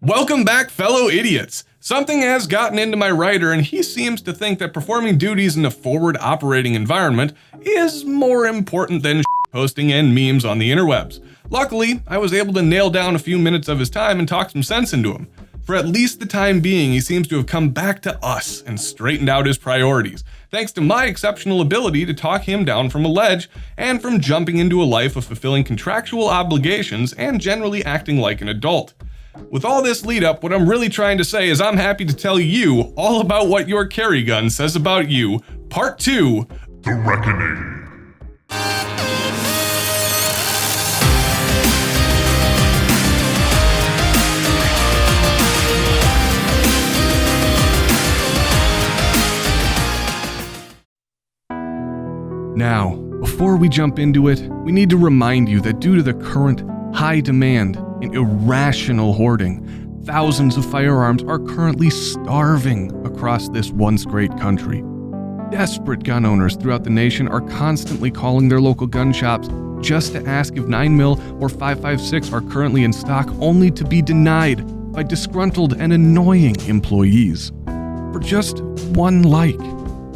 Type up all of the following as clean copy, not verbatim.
Welcome back, fellow idiots. Something has gotten into my writer and he seems to think that performing duties in a forward operating environment is more important than posting and memes on the interwebs. Luckily, I was able to nail down a few minutes of his time and talk some sense into him. For at least the time being, he seems to have come back to us and straightened out his priorities, thanks to my exceptional ability to talk him down from a ledge and from jumping into a life of fulfilling contractual obligations and generally acting like an adult. With all this lead up, what I'm really trying to say is I'm happy to tell you all about what your carry gun says about you. Part 2, The Reckoning. Now, before we jump into it, we need to remind you that due to the current high demand and irrational hoarding, thousands of firearms are currently starving across this once great country. Desperate gun owners throughout the nation are constantly calling their local gun shops just to ask if 9mm or 5.56 are currently in stock, only to be denied by disgruntled and annoying employees. For just one like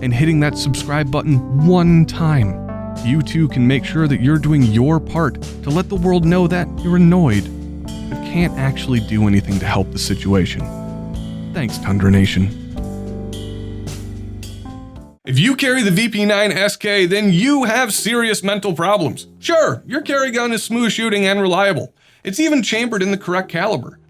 and hitting that subscribe button one time, you too can make sure that you're doing your part to let the world know that you're annoyed, but can't actually do anything to help the situation. Thanks, Tundra Nation. If you carry the VP9 SK, then you have serious mental problems. Sure, your carry gun is smooth shooting and reliable. It's even chambered in the correct caliber.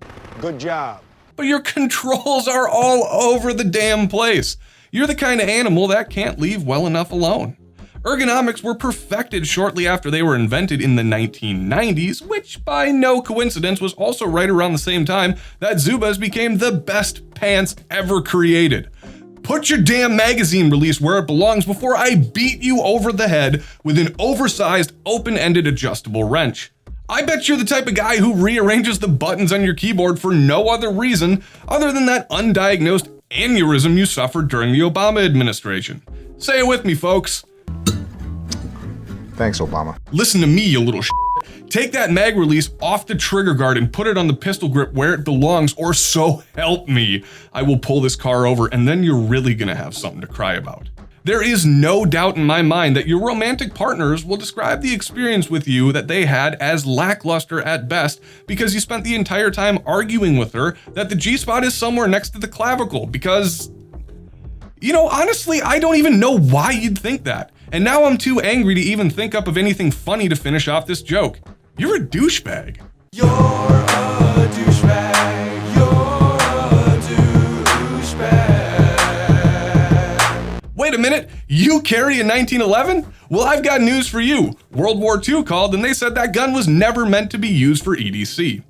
Good job. But your controls are all over the damn place. You're the kind of animal that can't leave well enough alone. Ergonomics were perfected shortly after they were invented in the 1990s, which by no coincidence was also right around the same time that Zubaz became the best pants ever created. Put your damn magazine release where it belongs before I beat you over the head with an oversized, open-ended adjustable wrench. I bet you're the type of guy who rearranges the buttons on your keyboard for no other reason other than that undiagnosed aneurysm you suffered during the Obama administration. Say it with me, folks. Thanks, Obama. Listen to me, you little shit. Take that mag release off the trigger guard and put it on the pistol grip where it belongs, or so help me, I will pull this car over and then you're really gonna have something to cry about. There is no doubt in my mind that your romantic partners will describe the experience with you that they had as lackluster at best because you spent the entire time arguing with her that the G-spot is somewhere next to the clavicle because, honestly, I don't even know why you'd think that. And now I'm too angry to even think up of anything funny to finish off this joke. You're a douchebag. You're a douchebag. You're a douchebag. Wait a minute, you carry a 1911? Well, I've got news for you. World War II called and they said that gun was never meant to be used for EDC.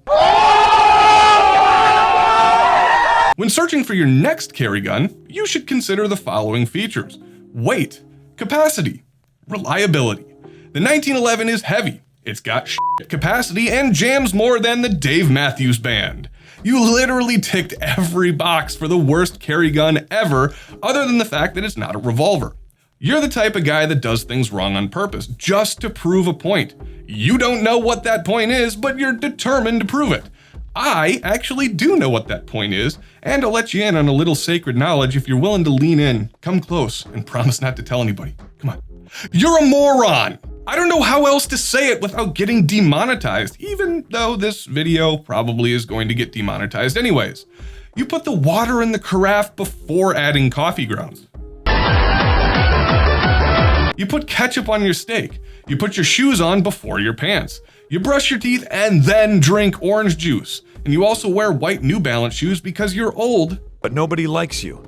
When searching for your next carry gun, you should consider the following features: weight, capacity, reliability. The 1911 is heavy, it's got capacity, and jams more than the Dave Matthews Band. You literally ticked every box for the worst carry gun ever, other than the fact that it's not a revolver. You're the type of guy that does things wrong on purpose, just to prove a point. You don't know what that point is, but you're determined to prove it. I actually do know what that point is, and I'll let you in on a little sacred knowledge if you're willing to lean in, come close, and promise not to tell anybody. Come on. You're a moron! I don't know how else to say it without getting demonetized, even though this video probably is going to get demonetized anyways. You put the water in the carafe before adding coffee grounds. You put ketchup on your steak. You put your shoes on before your pants. You brush your teeth and then drink orange juice. And you also wear white New Balance shoes because you're old. But nobody likes you.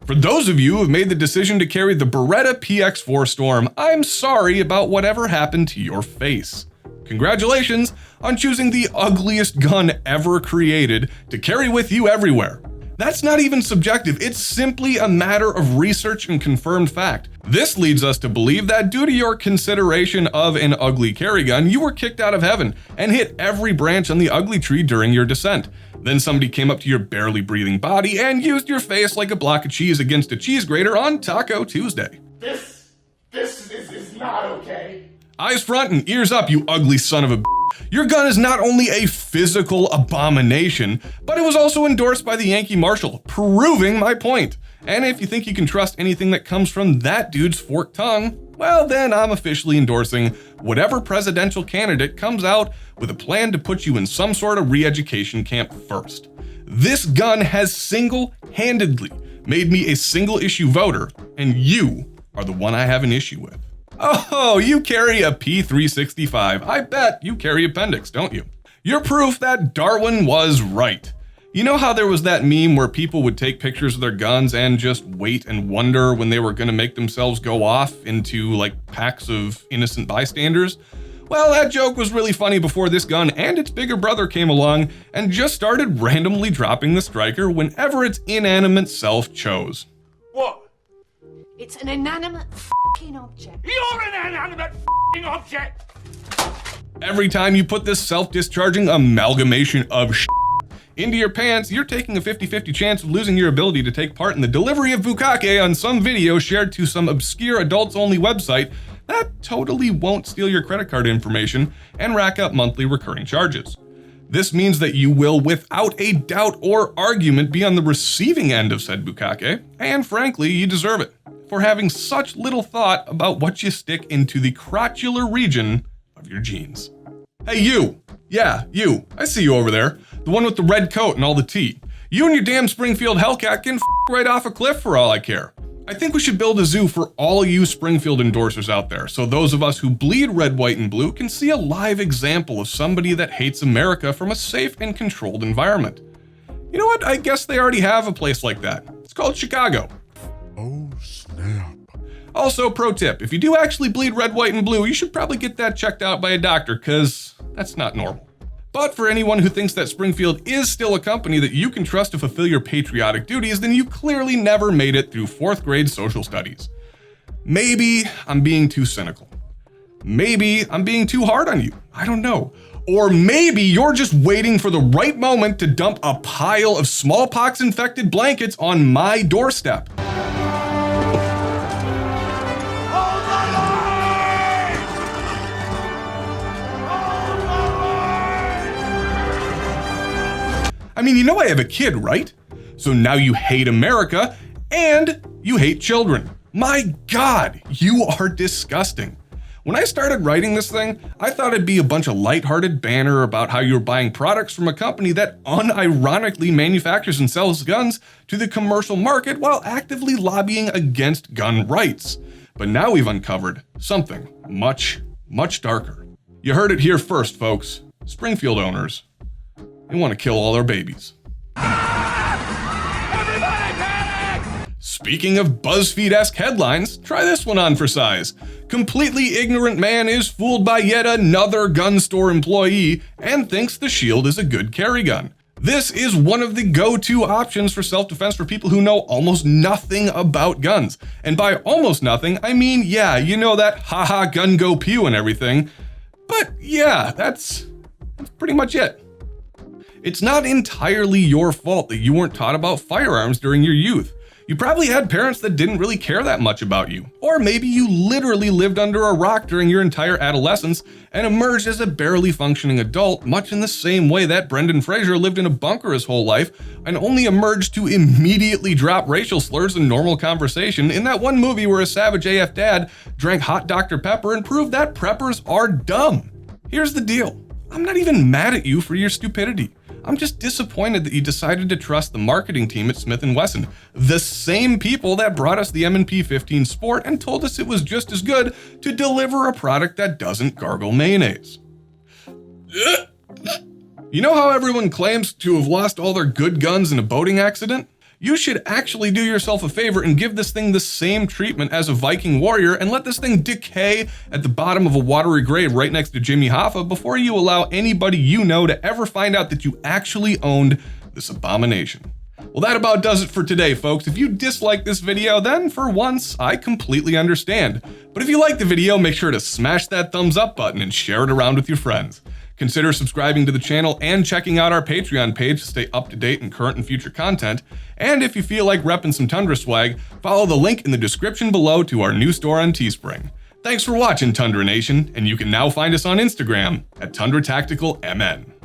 For those of you who have made the decision to carry the Beretta PX4 Storm, I'm sorry about whatever happened to your face. Congratulations on choosing the ugliest gun ever created to carry with you everywhere. That's not even subjective, it's simply a matter of research and confirmed fact. This leads us to believe that due to your consideration of an ugly carry gun, you were kicked out of heaven and hit every branch on the ugly tree during your descent. Then somebody came up to your barely breathing body and used your face like a block of cheese against a cheese grater on Taco Tuesday. This is not okay. Eyes front and ears up, you ugly son of a b****. Your gun is not only a physical abomination, but it was also endorsed by the Yankee Marshal, proving my point. And if you think you can trust anything that comes from that dude's forked tongue, well then I'm officially endorsing whatever presidential candidate comes out with a plan to put you in some sort of re-education camp first. This gun has single-handedly made me a single-issue voter, and you are the one I have an issue with. Oh, you carry a P365. I bet you carry appendix, don't you? You're proof that Darwin was right. You know how there was that meme where people would take pictures of their guns and just wait and wonder when they were gonna make themselves go off into like packs of innocent bystanders? Well, that joke was really funny before this gun and its bigger brother came along and just started randomly dropping the striker whenever its inanimate self chose. What? It's an inanimate f***ing object. You're an inanimate f***ing object! Every time you put this self-discharging amalgamation of into your pants, you're taking a 50-50 chance of losing your ability to take part in the delivery of bukkake on some video shared to some obscure adults-only website that totally won't steal your credit card information and rack up monthly recurring charges. This means that you will, without a doubt or argument, be on the receiving end of said bukkake, and frankly, you deserve it, for having such little thought about what you stick into the crotchular region of your jeans. Hey you! Yeah, you. I see you over there. The one with the red coat and all the tea. You and your damn Springfield Hellcat can f*** right off a cliff for all I care. I think we should build a zoo for all you Springfield endorsers out there, so those of us who bleed red, white, and blue can see a live example of somebody that hates America from a safe and controlled environment. You know what? I guess they already have a place like that. It's called Chicago. Oh, snap. Also, pro tip, if you do actually bleed red, white, and blue, you should probably get that checked out by a doctor, cause that's not normal. But for anyone who thinks that Springfield is still a company that you can trust to fulfill your patriotic duties, then you clearly never made it through 4th grade social studies. Maybe I'm being too cynical. Maybe I'm being too hard on you. I don't know. Or maybe you're just waiting for the right moment to dump a pile of smallpox-infected blankets on my doorstep. I mean, you know I have a kid, right? So now you hate America and you hate children. My God, you are disgusting. When I started writing this thing, I thought it'd be a bunch of lighthearted banter about how you're buying products from a company that unironically manufactures and sells guns to the commercial market while actively lobbying against gun rights. But now we've uncovered something much, much darker. You heard it here first, folks. Springfield owners, they want to kill all our babies. Everybody panic! Speaking of BuzzFeed-esque headlines, try this one on for size. Completely ignorant man is fooled by yet another gun store employee and thinks the Shield is a good carry gun. This is one of the go-to options for self-defense for people who know almost nothing about guns. And by almost nothing, I mean, yeah, you know that haha gun go pew and everything. But yeah, that's pretty much it. It's not entirely your fault that you weren't taught about firearms during your youth. You probably had parents that didn't really care that much about you. Or maybe you literally lived under a rock during your entire adolescence and emerged as a barely functioning adult, much in the same way that Brendan Fraser lived in a bunker his whole life and only emerged to immediately drop racial slurs in normal conversation in that one movie where a savage AF dad drank hot Dr. Pepper and proved that preppers are dumb. Here's the deal. I'm not even mad at you for your stupidity. I'm just disappointed that you decided to trust the marketing team at Smith & Wesson, the same people that brought us the M&P 15 Sport and told us it was just as good to deliver a product that doesn't gargle mayonnaise. You know how everyone claims to have lost all their good guns in a boating accident? You should actually do yourself a favor and give this thing the same treatment as a Viking warrior and let this thing decay at the bottom of a watery grave right next to Jimmy Hoffa before you allow anybody you know to ever find out that you actually owned this abomination. Well, that about does it for today, folks. If you dislike this video, then for once, I completely understand. But if you like the video, make sure to smash that thumbs up button and share it around with your friends. Consider subscribing to the channel and checking out our Patreon page to stay up to date in current and future content. And if you feel like repping some Tundra swag, follow the link in the description below to our new store on Teespring. Thanks for watching, Tundra Nation, and you can now find us on Instagram at Tundra Tactical MN.